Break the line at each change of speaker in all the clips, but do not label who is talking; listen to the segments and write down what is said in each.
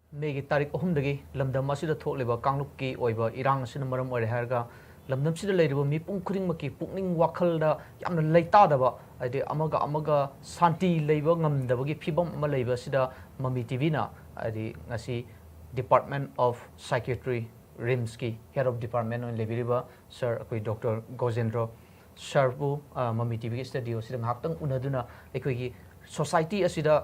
Maggi तारीख अहुमदगी लमदम असिदा थोकलेबा कांगलुपकी ओइबा इरांग असिना मरम ओइरे हारगा लमदम सिदा लेरिबा मिपुंग खुरिंगमकी पुकनिंग वाखलदा यामना लेतादबा आइदे अमगा शांति लेबा ngamdabagi phibam ama leiba sida mami tv na adi ngasi department of psychiatry rims ki head of department on lebiriba sir akoi dr gojendra sir bu mami tv studio sida ngaktang unaduna ekoi gi society asida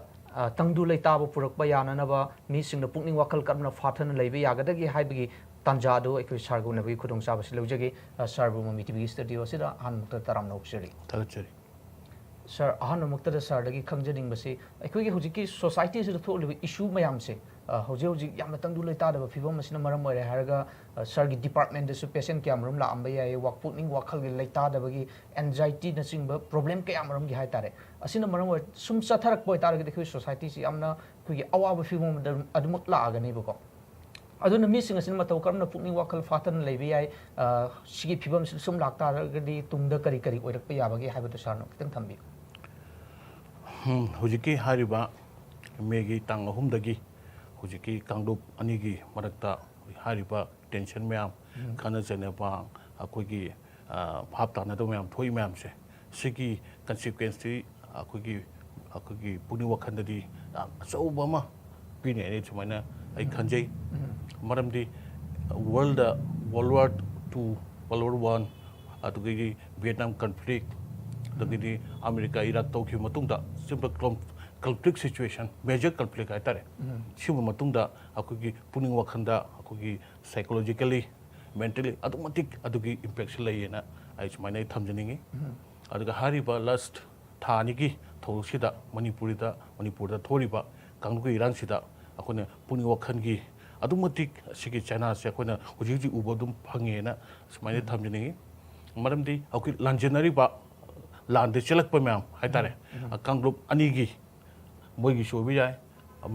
tangdu leitaba purakba yananaba mi singna pukning wakal kamna fathana leiba yagadagi haibagi tanjado ekoi sir gu nabi khudong saba silujagi sir bu mami tv studio sida han mukta taram nokseri
tagachari
sir ahan mukta sir dagi khangjading basi ekoi gi hujiki society sida tholiba issue mayam se hojik yamna tangdu leitaba phibam asina maram oire haraga sir gi department de patient kyam rum la amba ya wak pukning wakal gi leitaba gi anxiety na singba problem kyam rum gi haitare asina maram oire sum satharak boy targa dekhui society si amna koi gi awaba phibam adumuk la agani bako aduna mi singa sin matau karna pukning wakal fatan leibi ai sigi phibam sum lakta gadi tungda kari kari oirak pa yabagi haibatu sarno kitang thambi
hujiki hariba megi tang ahumdagi hujiki kangdup anigi marakta hariba tension mayam khana janeba akogi bhapta na do mayam thoi mayam se sigi consequence akogi pukning wakhandadi achauba ma pine ne chumaina ai khanjai maramdi world war 2 world war 1 adugi Vietnam conflict dagidi America Iraq tokhi matungda simple conflict situation major conflict aitare simu matungda akogi puning wakhanda akogi psychologically mentally automatic adugi impact layena ai chumaina thamjaningi aduga hariba last thanigi thosida manipurda thoriba kanggu irang sida akone puning wakhangi automatic sigi China se akona huji ubodum phangena sumaina thamjaningi maramdi akoi lanjenari ba lande chelakpa myam haitare kanggroup anigi moigi shobi jai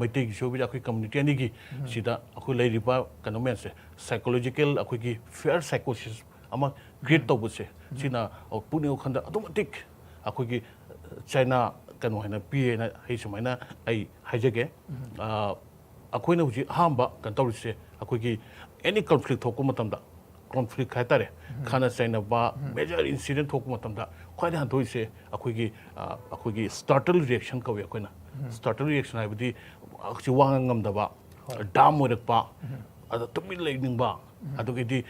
maitei gi shobi akoi community anigi sida akoi leiriba kanomen se psychological akoi gi fear psychosis ama create tobuse sina puning wakhanda automatic akoi gi China kanu haina pa na hei sumaina ai haijage akoina huji hamba kan tawrise akogi any conflict thokku matamda conflict haitare khana China ba major incident thokku matamda khwai han thoise akogi startle reaction kawe akoina startle reaction haibdi akchi wangam da ba dam orak pa ada tumi lening ba adogidi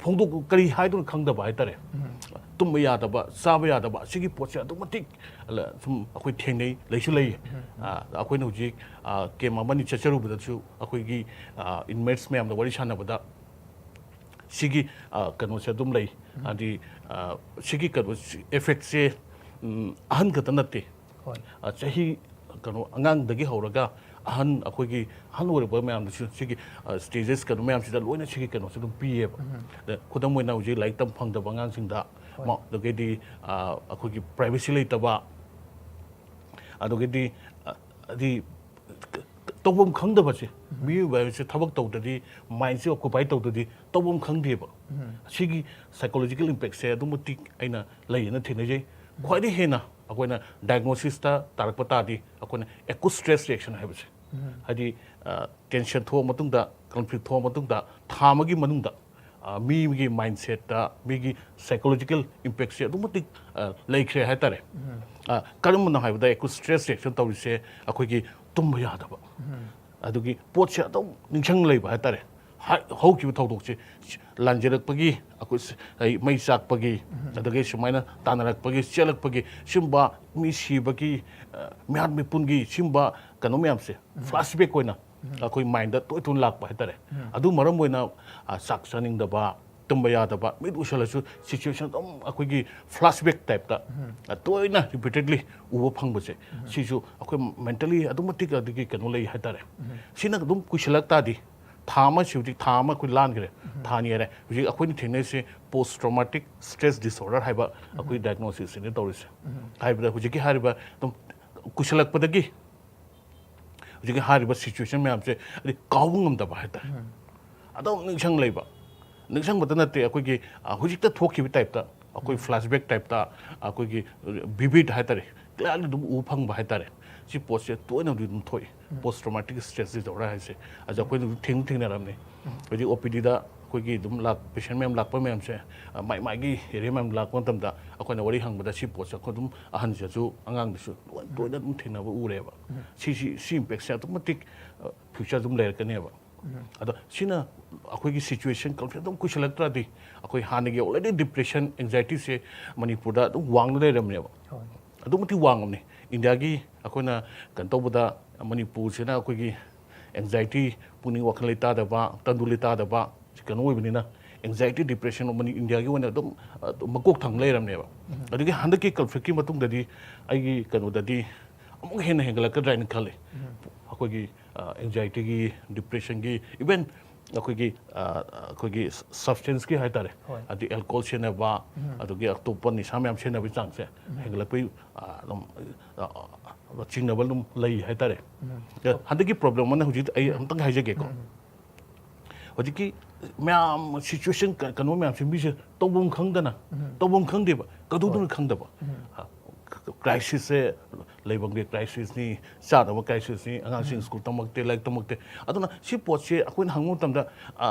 phongdo kari haidun khangda ba haitare tumba yada ba saba yada ba sigi potse automatic sum akoi thengnei leisu lei akoi no ji ke mamani chacharu bada chu akoi gi inmates me am da wari chana bada sigi kanu se dum lei adi sigi kanu effect se ahan ka tanate chahi kanu angang dagi horaga ahan akoi gi han wori ba me am chu sigi stages kanu me am sida loina sigi kanu se dum piye ba khudam moina uji like tam phang da bangang sing da ma dogedi akogi privacy leitaba adogedi adi tobum khangdaba se mi ba se thabak tawdadi mind se occupy tawdadi tobum khangdeba sigi psychological impact se adumuti aina leina thinajai khwadi hena akoina diagnosis ta tarakpata di akoina acute stress reaction habse hadi tension tho matungda conflict tho matungda thamagi manungda mi mindset ta mi psychological impact se automatic laikre haitare karum na haibda eku stress reaction tawrise akoi gi tumba yadaba adugi potse adom ningchang leiba haitare hauki thodok se lanjerak pagi akoi mai sak pagi adagi sumaina tanarak pagi chelak pagi simba mi sibagi mihan mi pungi simba kanomyam se flashback koina akoi mind da toy tun lak pa haitare adu maram oina sak saning da ba tumba ya da ba mid usalasu situation dom akoi gi flashback type ta toina repeatedly ubo phangba se sisu akoi mentally automatic adigi kanu lei haitare sina dum kusilak ta di thama siuti thama koi lan gre thani re ji akoi ni thene se post traumatic stress disorder haiba akoi diagnosis ne tawrise haiba huji ki hariba dum kusilak padagi huji hariba situation me amse adi kawungam da ba haita adom ningsang leiba ningsang batana te akoi gi huji ta thoki bi type ta akoi flashback type ta akoi gi vivid haitare clearly dum u phang ba hai tare si post se to na dum thoi post traumatic stress disorder hai se aja koi dum thing na ram ne koi OPD da koi gi dum lak patient mem lak pa mem se mai gi area mem lak kon tam da akoi na wari hang ba da si post ko dum ahan se chu angang de su to na dum thing na ba u re ba si impact se automatic future dum le ka ne ba ado sina akoi gi situation conflict dum ku select ra di akoi han gi already depression anxiety se manipur da dum wang le ram ne ba adu mati wang ne india gi akoi na kan to da manipur se na akoi gi anxiety puning wakhal ta da ba tanduli ta da ba kan oi bini na anxiety depression mani india gi wana dum makok thang le ram ne ba adu gi handa ki conflict ki matung da di ai gi kanu da di amuk hen hengala ka drain khale akoi gi anxiety gi depression gi even akoi gi substance ki haitare adi alcohol se na ba adu gi aktopan ni samyam se na bi chang se hengala pai ching na balum lai haitare handa ki problem man huji ai amtang haije ge ko hoji ki myam situation kanu myam se mi se tobum khang da na tobum khang de ba kadu du khang da ba crisis se leibang de crisis ni sa da crisis ni angang sing school tamak te like tamak te aduna si pot se akun hangu tam da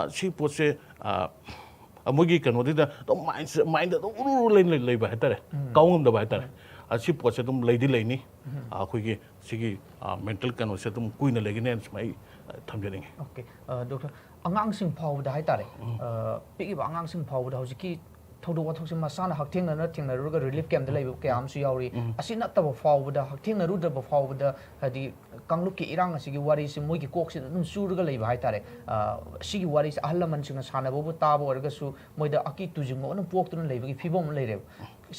si pot se amogi kanu de da to mind da uru lei ba hatare kaungam da ba hatare si pot se dum lei di lei ni akoi gi sigi mental kanu se dum kuina legi ne mai thamjering
okay doctor angang sing phau da hai tare pigi ba angang sing phau da hojiki thodu wathok se masana haktheng na theng na ruga relief camp da lei ke am su yauri asina ta ba phau da haktheng na ru da ba phau da hadi kangluk ki irang asigi wari se moi ki kok se dum su ruga lei ba hai tare sigi wari se ahlaman sing sana bo ta bo erga su moi da aki tujing mo na pok tu lei ba ki phibom lei re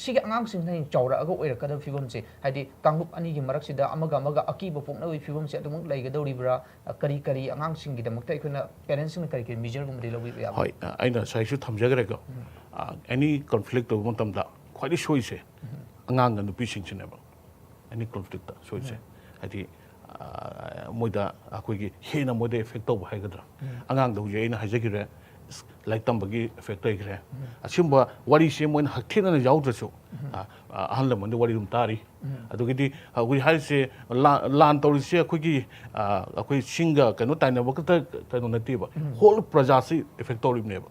sigi angang sing nai chawra aga oira ka da phibom se hadi kangluk ani gi marak sida amaga aki ba pok na wi phibom se adum lei ga dori bra kari angang sing gi da makta ikuna parents sing kari measure gum ri lobi ya
hoi aina sai su thamjagre ko any conflict of matam da khwai di soi se angang ga nupi sing chine ba any conflict da soi se hadi moida akoi gi hena moida effect to ba hagadra angang da huje ina hajagi re like tambagi effect ai gre asimba wari se moin hakthena na yaw drasu ahal lamon de wari dum tari adu gi wi hai se lan tori se akoi gi akoi singa kanu taina ba ka kanu na ti ba whole praja si effect to rim ne ba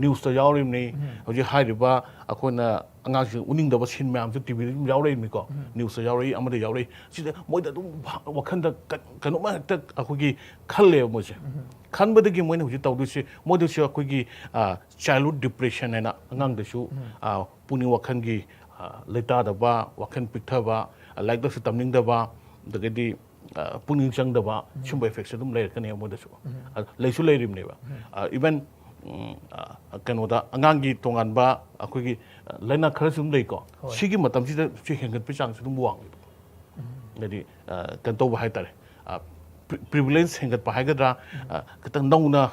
news ta yaw rim ni hoji hai riba akoi na angang sing uning da ba sin myam su tv yaw rim ni ko news ta yaw ri amade yaw ri si moi da dum wakhan da kanu ma ta akoi gi khalle mo se khanba da gi moi na hoji taw du se mo du se akoi gi childhood depression na angang da su puni wakhan gi leta da ba wakhan piktha ba like da su tamning da ba da gi di puning chang da ba chumba effect dum le ka ne mo da su le su le rim ne ba even kano da angang gi tongan ba akoi gi laina khara sum dei ko sigi matam si da si hengat pe chang sum wang ngadi kan to ba hai tare prevalence hengat pa hai ga dra katang nong na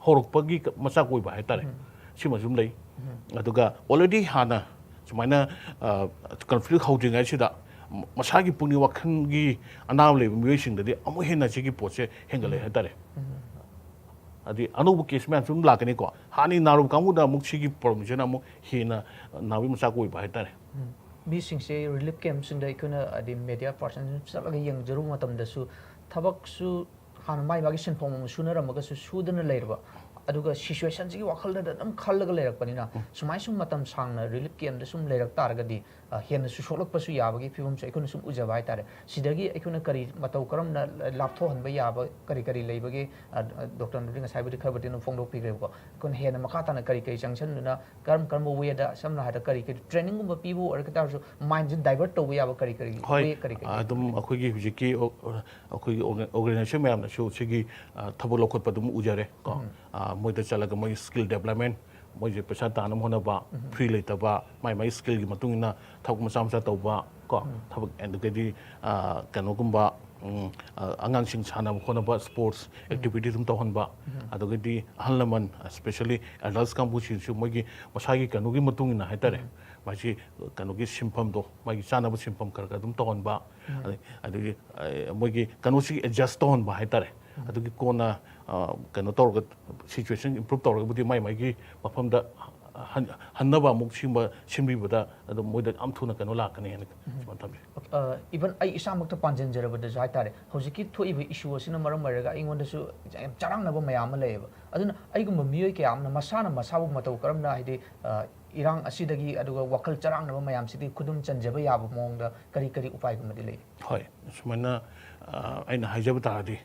horok pa gi masak koi ba hai tare si ma sum lei aduga already hana sumaina conflict holding ai sida masagi puni wakhan gi anaw le mi sing da di amu hena sigi poche hengale hai tare adi anubu case man sum lakani ko hani naru kamu da mukchi gi promotion amu hina nawi masa koi ba tare
mi sing se relief camp sing dai kuna adi media person salaga yang jaru matam da su thabak su han mai ba gi sin phom su na ram ga su dana leirba aduga situation ji wakhal da dam khallaga leirak panina sumai sum matam sang na relief camp da sum leirak tar ga di hen su sholak pasu yaba gi phibum se ikun sum ujaba ai tare sidagi ikuna kari matau karam na laptho han ba yaba kari leiba gi doctor ring sai bi khabati no phongdok pi ko kun hen makata na kari junction na karam we da samna ha da kari training gum pi bu or ka tar su mind divert to yaba kari
hoi adum akoi gi hujiki akoi organization me am na su sigi thabul lokot pa dum ujare ko moi da chalaga moi skill development moi je pesa tanam hona ba free leta ba mai skill gi matung na thak ma to ba ko thak and di kanu gumba angang sing sana khona ba sports activity dum to hon ba adu di hanlaman especially adults kampu chi su moi gi masagi kanu gi matung na haitare ma chi kanu gi simpam do mai gi sana bu simpam kar ka dum to hon ba adu moi gi kanu si adjust to hon ba haitare adu gi kona kano tor situation improve tor budi mai gi mafam da हन्नबा मुक Simba सिंबिबदा अदो मोइदा आम थुना कनो लाकने हन समथाबि
even I इसामक पांजन जरबद जायतारे हौजिकी थोइबे issue असिना मरम मरगा इंगोंदसु चारांगनबा मयाम लेब अदुना आइगुम मियोय कयामना मसाना मसाबु मतौ करमना हाइदे इरांग असिदगी अदुगा वखल चारांगनबा मयाम सिदि खुदुम चंजबा याब मोंगदा करी करी उपाय गुमदि ले
होय सुमना आइना हाइजब तादि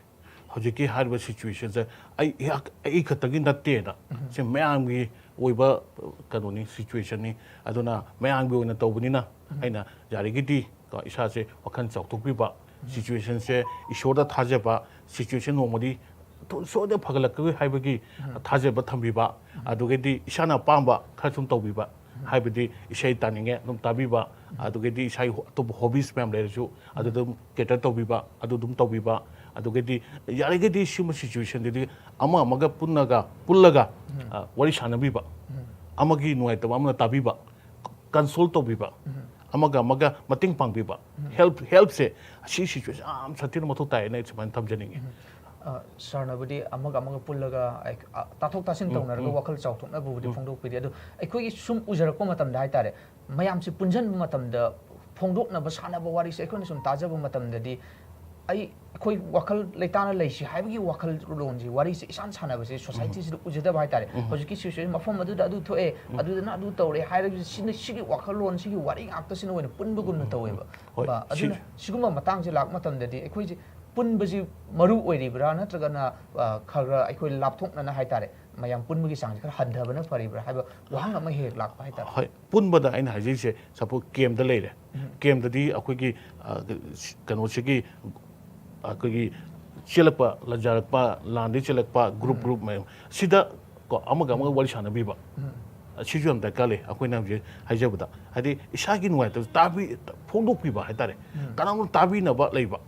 हौजिकी हारबा सिचुएशन से आई खतगी नत्तेना से मयामगी ओइबा कनोनी सिचुएशन नि अदुना मयामगी ओइना तौबनिना आइना जारिगिदि का इसा से वखन चौथोकबिबा सिचुएशन से इशोरदा थाजेबा सिचुएशन नोमदि तो सोदे फगलक हाइबगी थाजेबा थंबिबा अदुगेदि इसाना पांबा खसुम तौबिबा हाइबदि इसाई तानिंगे दुम ताबिबा अदुगेदि इसाई तो हॉबीज मैम लेरसु अदुदुम केटर तौबिबा अदुदुम तौबिबा अदुगेदि यारेगेदि सिम सिचुएशन दिदि अमा मगा पुल्लगा वरि सानबिबा अमगी नुआइतबा अमना ताबिबा कंसोल तौबिबा अमगा मगा मतिंग पांबिबा हेल्प से सी सिचुएशन आम सतिन मथो ताय नै समान थमजनिंगे
सरनबुदी अमगा पुल्लगा ताथोक तासिन तौनरगा वखल चाउथोकनबुदी फोंदोकपिदि अदु अखोगी सुम उजरको मतमदा हाइतारे मयामसि पुंजन मतमदा फोंदोकनबा सानबा वारिसे अखोनी सुम ताजबा मतमददि आई अखोई वखल लेताना लेसि हाइबगी वखल रोंजी वारिसे इसान सानबसे सोसाइटी से उजदबा हाइतारे होजिकी सिचुएशन मफम अदुदा अदु थोए अदुदना अदु तौरे हाइरबि सिनि सिगी वखल लोन सिगी वारि आक्तसिन ओइना पुनबगुन तौएबा बा अदुना सिगुमा मतंगजे लाक मतमददि अखोई पुनबजी मरु ओइरिब्रा नत्रगना खरा अखोई लापथोकना हाइतारे मयाम पुनबगी सांग खर हदबना फरिब्रा हाइबा वहांग अमा हेक लाक हाइतारे
हाय पुनबदा आइन हाइजेसे सपो केम द लेरे केम ददी अखोगी कनोसिगी अखोगी चलपा लजारपा लांदे चलपा ग्रुप में सिदा को अमगा वरि सानबिबा सिजु हम दरकाले अखोइना जे हाइजबदा हाइदि इसागी नुआइ त ताबि फोंदोकपिबा हाइतारे कनाम ताबि नबा लेबा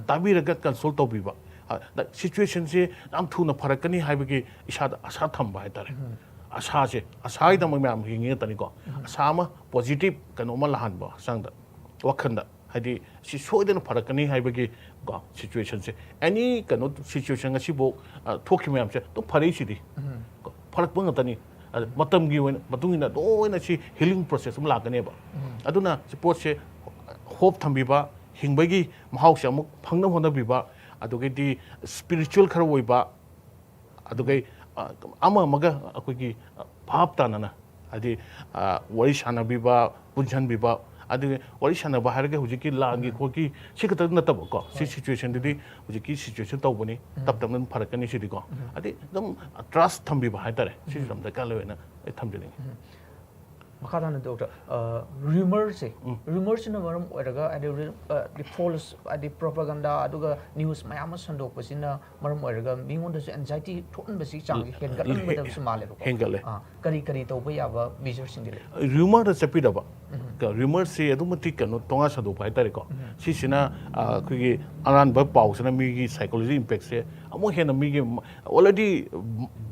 ताबीरगा कंसोल तौबिबा सिचुएशन से नाम थुना फरकनी हाइबगी इसादा आशा थंबा हाइतारे आशा से आशाइदा मैम हिंगे तनिको आशा मा पॉजिटिव कनोमा लहानबा सांगदा वखंदा हाइदि सि सोइदन फरकनी हाइबगी को सिचुएशन से एनी कनो सिचुएशन असिबो थोखि मैम से तो फरेसिदि फरक ngतनी मतमगी ओइन मतुंगिना दोइना सि हीलिंग प्रोसेस म लागनेबा अदुना सपोर्ट से होप थंबिबा हिंबगी महाउसे अमुक फंगना होनबिबा अदुगेदि स्पिरिचुअल खर ओइबा अदुगै अमा मगा अखोगी भाप तानना अदि वरि सानबिबा पुंजनबिबा अदि वरि सानबा हारगे हुजिकी लांगी खोकी सिखत नतब को सि सिचुएशन दिदि हुजिकी सिचुएशन तौबनी तब तब फरकनी सिदि को अदि दम ट्रस्ट थंबिबा हाइतारे सि दम द कालेना थंजनी
मखादान डॉक्टर rumor से rumor से नवरम ओरगा अदि false अदि propaganda अदुगा न्यूज़ मयाम संदोकपसिना मरम ओरगा मिंगोंदसु एंजाइटी थोनबसि चांग हेंगलबदबसु मालेबो
हेंगले
करी करी तौबा याबा मेजर सिंगले
rumor द चपिदबा का rumor से अदुमति कनो तोंगा सदोप हाइतारे को सिसिना खुगी अरानबा पाउसना मिगी साइकोलॉजी इंपैक्ट से अमो हेना मिगी ऑलरेडी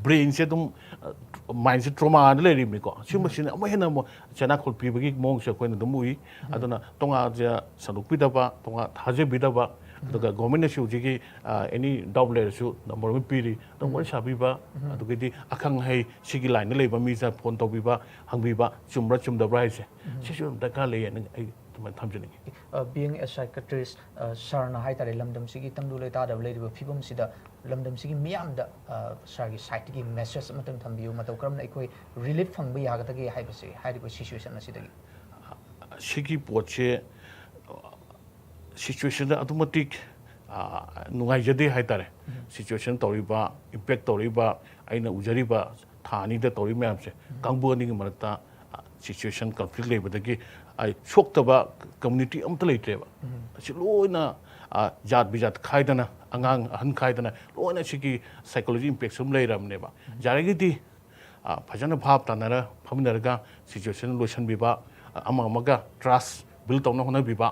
ब्रेन से तुम माइंड से ट्रॉमा लेरिमी को सिमसिना अमो हेना चना खोलपीबगी मोंग से कोइन दमुई अदुना तोंगा जे सदोपिदबा तोंगा थाजेबिदबा अदुगा गवर्नमेंट से उजिगी एनी डाउट लेरसु नंबर में पीरी तो वरि साबिबा अदुगेदि अखंग है सिगी लाइन लेबा मीजा फोन तौबिबा हंबिबा चुमरा चुमदबरा हाइसे सिसु दका लेयन आई तुम थमजनी
being a psychiatrist sarna haitare lamdam sigi tangdu le ta da leiba phibam sida lamdam sigi miyam da sargi site gi message matang thambiu matau kram na ikoi relief phangba yaga dagi haibase hairiba situation asidagi
sigi poche situation da automatic nungai jade haitare situation toriba impact toriba aina ujariba thani da tori myam se kangbu ni marata situation conflict leibadagi ai shoktaba community amta leitreba asi loina jat bijat khaidana angang han khaidana loina sigi psychology impact sum leiramne ba jaragidi phajana bhab tanara phamnarga situation lotion biba ama amaga trust build tawna hona biba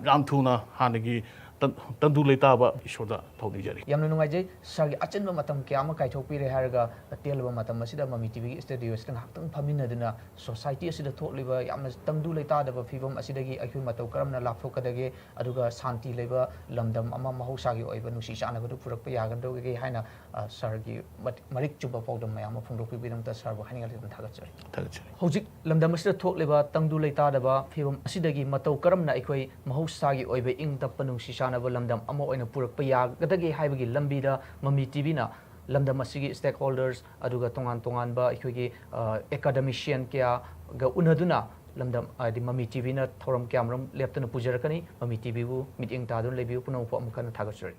ram thuna hanagi ꯇꯪꯗꯨ ꯂꯩꯇꯥꯕ ꯏꯁꯣꯔꯗ ꯊꯧꯅꯤꯖꯔꯤ
ꯌꯥꯝꯅ ꯅꯨꯡꯉꯥꯏꯖꯩ ꯁꯥꯔꯒꯤ ꯑꯆꯟꯕ ꯃꯇꯝ ꯀꯌꯥ ꯑꯃ ꯀꯥꯏꯊꯣꯛꯄꯤꯔꯦ ꯍꯥꯏꯔꯒ ꯇꯦꯜꯂꯕ ꯃꯇꯝ ꯑꯁꯤꯗ ꯃꯃꯤ ꯇꯤꯚꯤꯒꯤ ꯁ꯭ꯇꯨꯗꯤꯑꯣꯁꯤꯗ ꯉꯥꯏꯍꯥꯛꯇꯪ ꯐꯝꯃꯤꯟꯅꯗꯨꯅ ꯁꯣꯁꯥꯏꯇꯤ ꯑꯁꯤꯗ ꯊꯣꯛꯂꯤꯕ ꯌꯥꯝꯅ ꯇꯪꯗꯨ ꯂꯩꯇꯥꯗꯕ ꯐꯤꯕꯝ ꯑꯁꯤꯗꯒꯤ ꯑꯩꯈꯣꯏ ꯃꯇꯧ ꯀꯔꯝꯅ ꯂꯥꯞꯊꯣꯛꯀꯗꯒꯦ ꯑꯗꯨꯒ ꯁꯥꯟꯇꯤ ꯂꯩꯕ ꯂꯝꯗꯝ ꯑꯃ ꯃꯍꯧꯁꯥꯒꯤ ꯑꯣꯏꯕ ꯅꯨꯡꯁꯤ ꯆꯥꯟꯅꯕꯗꯨ ꯄꯨꯔꯛꯄ ꯌꯥꯒꯗꯧꯒꯦ ꯍꯥꯏꯅ ꯁꯥꯔꯒꯤ ꯃꯔꯤꯛ ꯆꯨꯝꯕ ꯄꯥꯎꯗꯝ ꯃꯌꯥꯝ ꯑꯃ ꯐꯣꯡꯗꯣꯛꯄꯤꯕꯒꯤꯗꯃꯛꯇ ꯁꯥꯔꯕꯨ ꯍꯥꯏꯅꯤꯡꯉꯥꯏ ꯊꯥꯒꯠꯆꯔꯤ
ꯊꯥꯒꯠꯆꯔꯤ
ꯍꯧꯖꯤꯛ ꯂꯝꯗꯝ ꯑꯁꯤꯗ ꯊꯣꯛꯂꯤꯕ ꯇꯪꯗꯨ ꯂꯩꯇꯥꯗꯕ ꯐꯤꯕꯝ ꯑꯁꯤꯗꯒꯤ ꯃꯇꯧ ꯀꯔꯝꯅ ꯑꯩꯈꯣꯏ ꯃꯍꯧꯁꯥꯒꯤ ꯑꯣꯏꯕ ꯏꯪ ꯇꯞꯄ ꯅꯨꯡꯁꯤ ꯆꯥꯟꯅꯕ ꯂꯝꯗꯝ ꯑꯃ ꯑꯣꯏꯅ ꯄꯨꯔꯛꯄ ꯌꯥꯒꯗꯒꯦ ꯍꯥꯏꯕꯒꯤ ꯂꯝꯕꯤꯗ ꯃꯃꯤ ꯇꯤꯚꯤꯅ ꯂꯝꯗꯝ ꯑꯁꯤꯒꯤ ꯁ꯭ꯇꯦꯛ ꯍꯣꯜꯗꯔꯁ ꯑꯗꯨꯒ ꯇꯣꯉꯥꯟ ꯇꯣꯉꯥꯟꯕ ꯑꯩꯈꯣꯏꯒꯤ ꯑꯦꯀꯥꯗꯃꯤꯁꯤꯌꯟ ꯀꯌꯥꯒ ꯎꯅꯗꯨꯅ ꯂꯝꯗꯝ ꯍꯥꯏꯗꯤ ꯃꯃꯤ ꯇꯤꯚꯤꯅ ꯊꯧꯔꯝ ꯀꯌꯥꯃꯔꯨꯝ ꯂꯦꯞꯇꯨꯅ ꯄꯨꯖꯔꯛꯀꯅꯤ ꯃꯃꯤ ꯇꯤꯚꯤꯕꯨ ꯃꯤꯠꯌꯦꯡ ꯇꯥꯗꯨꯅ ꯂꯩꯕꯤꯌꯨ ꯄꯨꯝꯅꯃꯛꯄꯨ ꯑꯃꯨꯛ ꯍꯟꯅ ꯊꯥꯒꯠꯆꯔꯤ